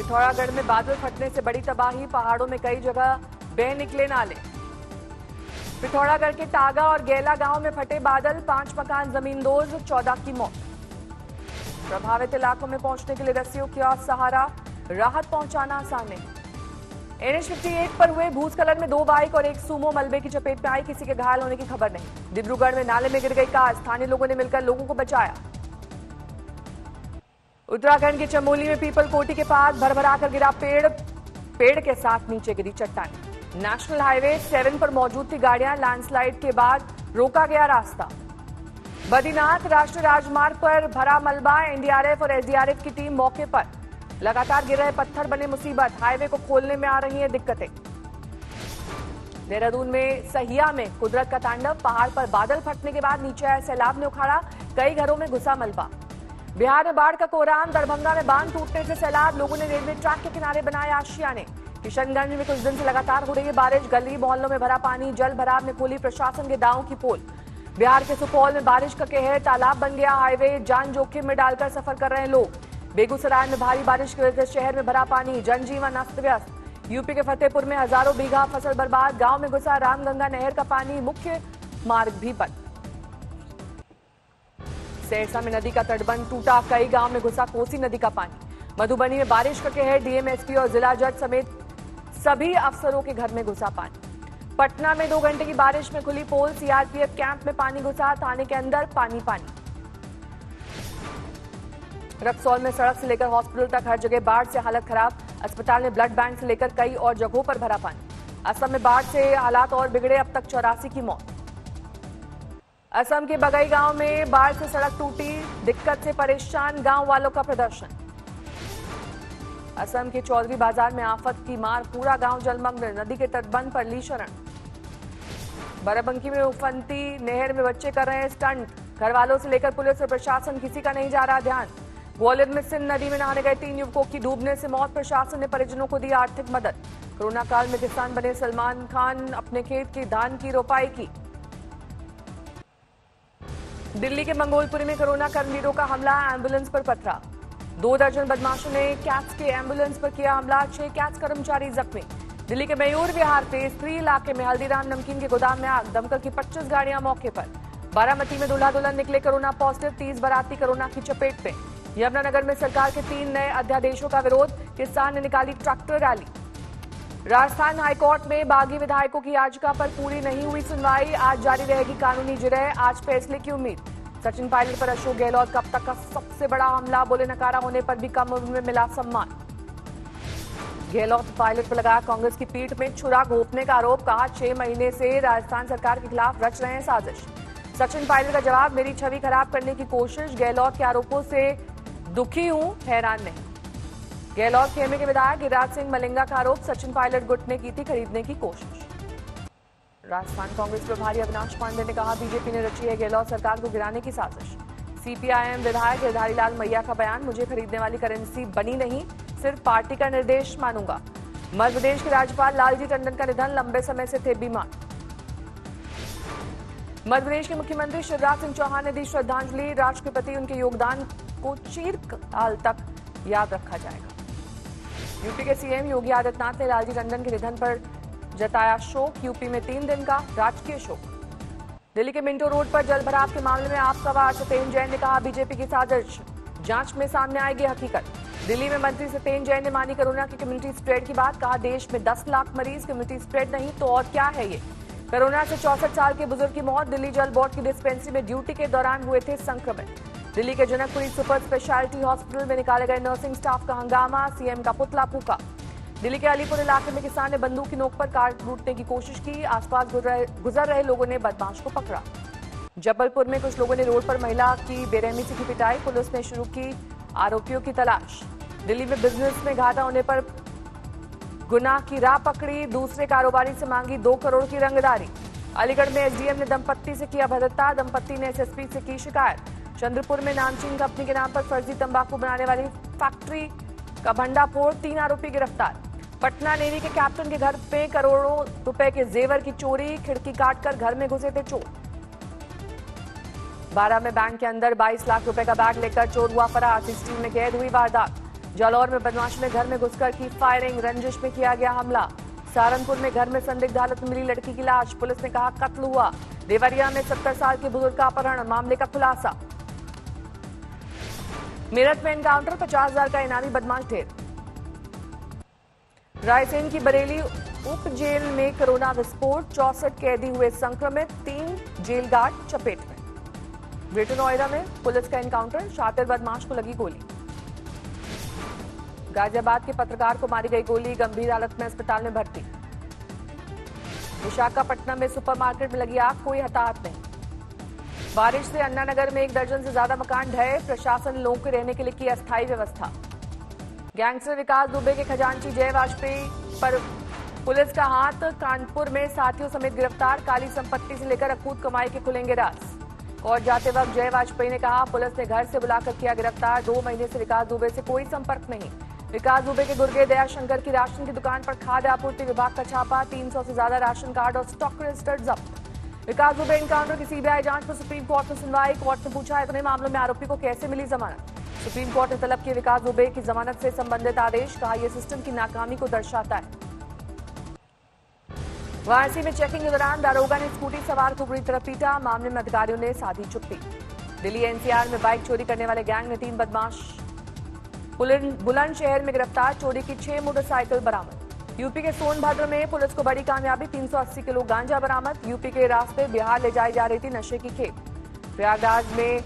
पिथौरागढ़ में बादल फटने से बड़ी तबाही, पहाड़ों में कई जगह बह निकले नाले। पिथौरागढ़ के टागा और गैला गांव में फटे बादल, 5 मकान जमींदोज, 14 की मौत। प्रभावित इलाकों में पहुंचने के लिए रस्सियों का सहारा, राहत पहुंचाना आसान नहीं। NH 58 पर हुए भूस्खलन में 2 बाइक और 1 सूमो मलबे की चपेट में आई, किसी के घायल होने की खबर नहीं। डिब्रूगढ़ में नाले में गिर गई कार, स्थानीय लोगों ने मिलकर लोगों को बचाया। उत्तराखंड के चमोली में पीपल कोटी के पास भरभराकर गिरा पेड़ के साथ नीचे गिरी चट्टानें। नेशनल हाईवे 7 पर मौजूद थी गाड़ियां, लैंडस्लाइड के बाद रोका गया रास्ता। बद्रीनाथ राष्ट्रीय राजमार्ग पर भरा मलबा, NDRF और SDRF की टीम मौके पर। लगातार गिर रहे पत्थर बने मुसीबत, हाईवे को खोलने में आ रही हैं दिक्कतें। देहरादून में सहिया में कुदरत का तांडव, पहाड़ पर बादल फटने के बाद नीचे आए सैलाब ने उखाड़ा, कई घरों में घुसा मलबा। बिहार में बाढ़ का कोहराम, दरभंगा में बांध टूटने से सैलाब, लोगों ने रेलवे ट्रैक के किनारे बनाए आशियाने। किशनगंज में कुछ दिन से लगातार हो रही है बारिश, गली मोहल्लों में भरा पानी, जल भराव ने खोली प्रशासन के दावों की पोल। बिहार के सुपौल में बारिश का कहर, तालाब बन गया हाईवे, जान जोखिम में डालकर सफर कर रहे हैं लोग। बेगूसराय में भारी बारिश की वजह से शहर में भरा पानी, जनजीवन अस्त व्यस्त। यूपी के फतेहपुर में हजारों बीघा फसल बर्बाद, गांव में घुसा रामगंगा नहर का पानी, मुख्य मार्ग भी बंद। सहरसा में नदी का तटबंध टूटा, कई गांव में घुसा कोसी नदी का पानी। मधुबनी में बारिश का कहर, डीएम, एसपी और जिला जज समेत सभी अफसरों के घर में घुसा पानी। पटना में 2 घंटे की बारिश में खुली पोल, सीआरपीएफ कैंप में पानी घुसा, थाने के अंदर पानी पानी। रक्सौल में सड़क से लेकर हॉस्पिटल तक हर जगह बाढ़ से हालत खराब, अस्पताल में ब्लड बैंक से लेकर कई और जगहों पर भरा पानी। असम में बाढ़ से हालात और बिगड़े, अब तक 84 की मौत। असम के बगई गांव में बाढ़ से सड़क टूटी, दिक्कत से परेशान गांव वालों का प्रदर्शन। असम के चौधरी बाजार में आफत की मार, पूरा गांव जलमग्न, नदी के तटबंध पर ली शरण। बाराबंकी में उफनती नहर में बच्चे कर रहे हैं स्टंट, घर वालों से लेकर पुलिस और प्रशासन किसी का नहीं जा रहा ध्यान। ग्वालियर में सिंध नदी में नहाने गए 3 युवकों की डूबने से मौत, प्रशासन ने परिजनों को दी आर्थिक मदद। कोरोना काल में किसान बने सलमान खान, अपने खेत की धान की रोपाई की। दिल्ली के मंगोलपुरी में कोरोना कर्मवीरों का हमला, एम्बुलेंस पर पथरा। 2 दर्जन बदमाशों ने कैट्स के एम्बुलेंस पर किया हमला, 6 कैट्स कर्मचारी जख्मी। दिल्ली के मयूर विहार फेज 3 इलाके में हल्दीराम नमकीन के गोदाम में आग, दमकल की 25 गाड़ियां मौके पर। बारामती में दूल्हा दुल्हन निकले कोरोना पॉजिटिव, 30 बाराती कोरोना की चपेट में। यमुनानगर में सरकार के 3 नए अध्यादेशों का विरोध, किसान ने निकाली ट्रैक्टर रैली। राजस्थान हाईकोर्ट में बागी विधायकों की याचिका पर पूरी नहीं हुई सुनवाई, आज जारी रहेगी कानूनी जिरह, आज फैसले की उम्मीद। सचिन पायलट पर अशोक गहलोत का अब तक का सबसे बड़ा हमला, बोले नकारा होने पर भी कम उम्र में मिला सम्मान। गहलोत पायलट पर लगाया कांग्रेस की पीठ में छुरा घोंपने का आरोप, कहा 6 महीने से राजस्थान सरकार के खिलाफ रच रहे हैं साजिश। सचिन पायलट का जवाब, मेरी छवि खराब करने की कोशिश, गहलोत के आरोपों से दुखी हूं, हैरान नहीं। गहलोत खेमे के विधायक गिरिराज सिंह मलिंगा का आरोप, सचिन पायलट गुट ने की थी खरीदने की कोशिश। राजस्थान कांग्रेस प्रभारी अविनाश पांडे ने कहा, बीजेपी ने रची है गहलोत सरकार को गिराने की साजिश। सीपीआईएम विधायक गिरधारीलाल मैया का बयान, मुझे खरीदने वाली करेंसी बनी नहीं, सिर्फ पार्टी का निर्देश मानूंगा। मध्य प्रदेश के राज्यपाल लालजी टंडन का निधन, लंबे समय से थे बीमार। मध्य प्रदेश के मुख्यमंत्री शिवराज सिंह चौहान ने दी श्रद्धांजलि, राष्ट्र के प्रति उनके योगदान को चिरकाल तक याद रखा जाएगा। यूपी के सीएम योगी आदित्यनाथ ने लालजी टंडन के निधन पर जताया शोक, यूपी में 3 दिन का राजकीय शोक। दिल्ली के मिंटो रोड पर जल भराव के मामले में आप सवार सत्येंद्र जैन ने कहा, बीजेपी की साजिश, जांच में सामने आएगी हकीकत। दिल्ली में मंत्री सत्येंद्र जैन ने मानी कोरोना की कम्युनिटी स्प्रेड की बात, कहा देश में 10 लाख मरीज, कम्युनिटी स्प्रेड नहीं तो और क्या है ये। कोरोना से 64 साल के बुजुर्ग की मौत, दिल्ली जल बोर्ड की डिस्पेंसरी में ड्यूटी के दौरान हुए थे संक्रमित। दिल्ली के जनकपुरी सुपर स्पेशलिटी हॉस्पिटल में निकाले गए नर्सिंग स्टाफ का हंगामा, सीएम का पुतला फूका। दिल्ली के अलीपुर इलाके में किसान ने बंदूक की नोक पर कार लूटने की कोशिश की, आसपास गुजर रहे लोगों ने बदमाश को पकड़ा। जबलपुर में कुछ लोगों ने रोड पर महिला की बेरहमी से की पिटाई, पुलिस ने शुरू की आरोपियों की तलाश। दिल्ली में बिजनेस में घाटा होने पर गुनाह की राह पकड़ी, दूसरे कारोबारी से मांगी 2 करोड़ की रंगदारी। अलीगढ़ में एसडीएम ने दंपत्ति से किया भद्रता, दंपत्ति ने एसएसपी से की शिकायत। चंद्रपुर में नामचीन कंपनी के नाम पर फर्जी तंबाकू बनाने वाली फैक्ट्री का भंडाफोड़, 3 आरोपी गिरफ्तार। पटना नेवी के कैप्टन के घर पे करोड़ों रुपए के जेवर की चोरी, खिड़की काटकर घर में घुसे थे चोर। 12 में बैंक के अंदर 22 लाख रुपए का बैग लेकर चोर हुआ फरार, सीसीटीवी में कैद हुई वारदात। जालौर में बदमाश ने घर में घुसकर की फायरिंग, रंजिश में किया गया हमला। सहारनपुर में घर में संदिग्ध हालत में मिली लड़की की लाश, पुलिस ने कहा कत्ल हुआ। देवरिया में 70 साल के बुजुर्ग का अपहरण, मामले का खुलासा। मेरठ में एनकाउंटर, 50,000 का इनामी बदमाश ढेर। रायसेन की बरेली उप जेल में कोरोना विस्फोट, 64 कैदी हुए संक्रमित, 3 जेल गार्ड चपेट में। ग्रेटर नोएडा में पुलिस का एनकाउंटर, शातिर बदमाश को लगी गोली। गाजियाबाद के पत्रकार को मारी गई गोली, गंभीर हालत में अस्पताल में भर्ती। विशाखापट्टनम में सुपरमार्केट में लगी आग, कोई हताहत नहीं। बारिश से अन्नानगर में 1 दर्जन से ज्यादा मकान ढहे, प्रशासन लोगों के रहने के लिए की अस्थायी व्यवस्था। गैंगस्टर विकास दुबे के खजांची जय वाजपेयी पर पुलिस का हाथ, कानपुर में साथियों समेत गिरफ्तार, काली संपत्ति से लेकर अकूत कमाई के खुलेंगे राज। कोर्ट जाते वक्त जय वाजपेयी ने कहा पुलिस ने घर से बुलाकर किया गिरफ्तार, 2 महीने से विकास दुबे से कोई संपर्क नहीं। विकास दुबे के गुर्गे दयाशंकर की राशन की दुकान पर खाद्य आपूर्ति विभाग का छापा, 300 से ज्यादा राशन कार्ड और स्टॉक रजिस्टर जब्त। विकास दुबे एनकाउंटर की सीबीआई जांच पर सुप्रीम कोर्ट में सुनवाई, कोर्ट ने पूछा इतने मामलों में आरोपी को कैसे मिली जमानत। सुप्रीम कोर्ट ने तलब किया विकास दुबे की जमानत से संबंधित आदेश, कहा यह सिस्टम की नाकामी को दर्शाता है। वाराणसी में चेकिंग के दौरान दारोगा ने स्कूटी सवार को बुरी तरह पीटा, मामले में अधिकारियों ने साधी चुप्पी। दिल्ली एनसीआर में बाइक चोरी करने वाले गैंग ने 3 बदमाश बुलंदशहर में गिरफ्तार, चोरी की 6 मोटरसाइकिल बरामद। यूपी के सोनभद्र में पुलिस को बड़ी कामयाबी, 380 किलो गांजा बरामद। यूपी के रास्ते बिहार ले जाई जा रही थी नशे की खेप। प्रयागराज में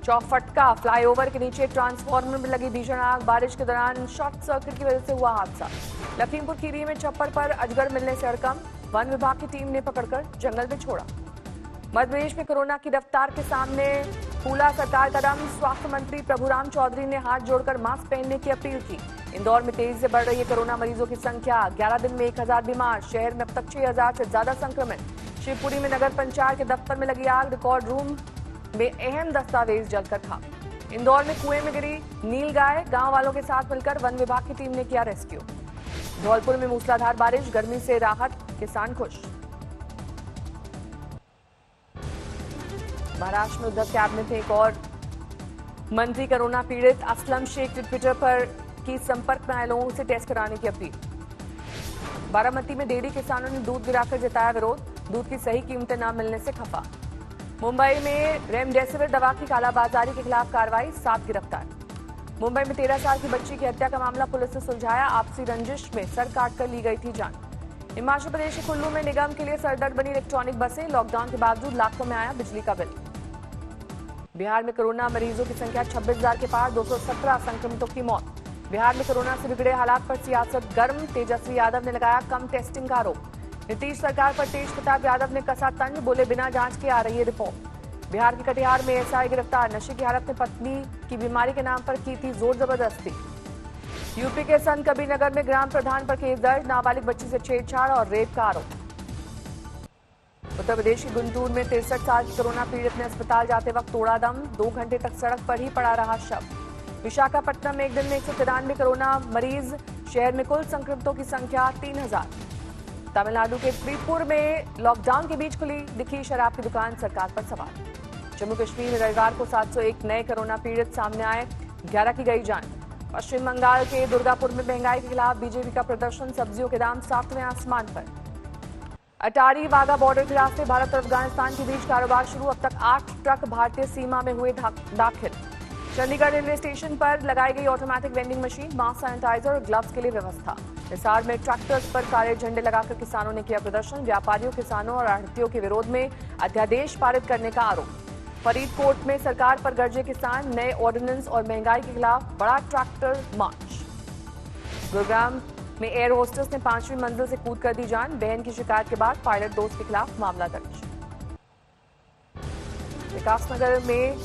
चौफटका फ्लाईओवर के नीचे ट्रांसफार्मर में लगी भीषण आग, बारिश के दौरान शॉर्ट सर्किट की वजह से हुआ हादसा। लखीमपुर खीरी में छप्पर पर अजगर मिलने से हड़कंप, वन विभाग की टीम ने पकड़कर जंगल में छोड़ा। मध्य प्रदेश में कोरोना की रफ्तार के सामने फूला सरकार कदम, स्वास्थ्य मंत्री प्रभुराम चौधरी ने हाथ जोड़कर मास्क पहनने की अपील की। इंदौर में तेजी से बढ़ रही है कोरोना मरीजों की संख्या, 11 दिन में 1000 बीमार, शहर में अब तक 6000 से ज्यादा संक्रमित। शिवपुरी में नगर पंचायत के दफ्तर में लगी आग, रिकॉर्ड रूम में अहम दस्तावेज जलकर खाक। इंदौर में कुएं में गिरी नीलगाय, गांव वालों के साथ मिलकर वन विभाग की टीम ने किया रेस्क्यू। धौलपुर में मूसलाधार बारिश, गर्मी से राहत, किसान खुश। महाराष्ट्र में उद्धव कैबिनेट ने एक और मंत्री कोरोना पीड़ित असलम शेख ने ट्विटर पर की संपर्क में आए लोगों से टेस्ट कराने की अपील। बारामती में डेयरी किसानों ने दूध गिराकर जताया विरोध, दूध की सही कीमतें न मिलने से खफा। मुंबई में रेमडेसिविर दवा की कालाबाजारी के खिलाफ कार्रवाई, 7 गिरफ्तार। मुंबई में 13 साल की बच्ची की हत्या का मामला पुलिस ने सुलझाया, आपसी रंजिश में सर काटकर ली गई थी जान। हिमाचल प्रदेश के कुल्लू में निगम के लिए सरदर्द बनी इलेक्ट्रॉनिक बसें, लॉकडाउन के बावजूद लाखों में आया बिजली का बिल। बिहार में कोरोना मरीजों की संख्या 26,000 के पार, 217 संक्रमितों की मौत। बिहार में कोरोना से बिगड़े हालात पर सियासत गर्म, तेजस्वी यादव ने लगाया कम टेस्टिंग का आरोप। नीतीश सरकार पर तेज प्रताप यादव ने कसा तंज, बोले बिना जांच के आ रही है रिपोर्ट। बिहार के कटिहार में एसआई गिरफ्तार, नशे की हालत में पत्नी की बीमारी के नाम पर की थी जोर जबरदस्ती। यूपी के संत कबीरनगर में ग्राम प्रधान पर केस दर्ज, नाबालिग बच्ची से छेड़छाड़ और रेप का आरोप। उत्तर प्रदेश के गुंटूर में 63 साल की कोरोना पीड़ित ने अस्पताल जाते वक्त तोड़ा दम, 2 घंटे तक सड़क पर ही पड़ा रहा शव। विशाखापट्टनम में एक दिन में 193 कोरोना मरीज, शहर में कुल संक्रमितों की संख्या 3000। तमिलनाडु के त्रिपुर में लॉकडाउन के बीच खुली दिखी शराब की दुकान, सरकार पर सवाल। जम्मू कश्मीर में रविवार को 701 नए कोरोना पीड़ित सामने आए, 11 की गई जान। पश्चिम बंगाल के दुर्गापुर में महंगाई के खिलाफ बीजेपी का प्रदर्शन, सब्जियों के दाम 7वें आसमान पर। अटारी वाघा बॉर्डर के रास्ते भारत और अफगानिस्तान के बीच कारोबार शुरू, अब तक 8 ट्रक भारतीय सीमा में हुए दाखिल। चंडीगढ़ रेलवे स्टेशन पर लगाई गई automatic vending machine, mask, sanitiser और ग्लव्स के लिए व्यवस्था। हिसार में ट्रैक्टर्स पर काले झंडे लगाकर किसानों ने किया प्रदर्शन, व्यापारियों, किसानों और आढ़तियों के विरोध में अध्यादेश पारित करने का आरोप। फरीदकोट में सरकार पर गरजे किसान, नए ऑर्डिनेंस और महंगाई के खिलाफ बड़ा ट्रैक्टर मार्च। गुरुग्राम में एयर होस्टेस ने 5वीं मंजिल से कूद कर दी जान, बहन की शिकायत के बाद पायलट दोस्त के खिलाफ मामला दर्ज। विकासनगर में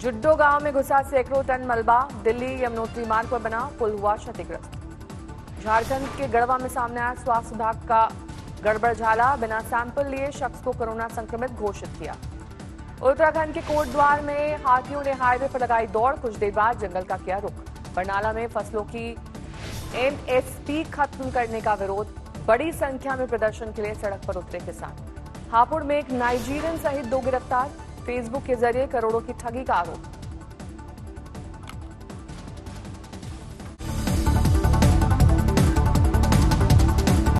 जुड्डो गांव में घुसा सैकड़ों टन मलबा, दिल्ली यमुनोत्री मार्ग पर बना पुल हुआ क्षतिग्रस्त। झारखंड के गढ़वा में सामने आया स्वास्थ्य विभाग का गड़बड़ झाला, बिना सैंपल लिए शख्स को कोरोना संक्रमित घोषित किया। उत्तराखंड के कोटद्वार में हाथियों ने हाईवे पर लगाई दौड़, कुछ देर बाद जंगल का किया रुख। बरनाला में फसलों की एमएसपी खत्म करने का विरोध, बड़ी संख्या में प्रदर्शन के लिए सड़क पर उतरे किसान। हापुड़ में एक नाइजीरियन सहित 2 गिरफ्तार, फेसबुक के जरिए करोड़ों की ठगी का आरोप।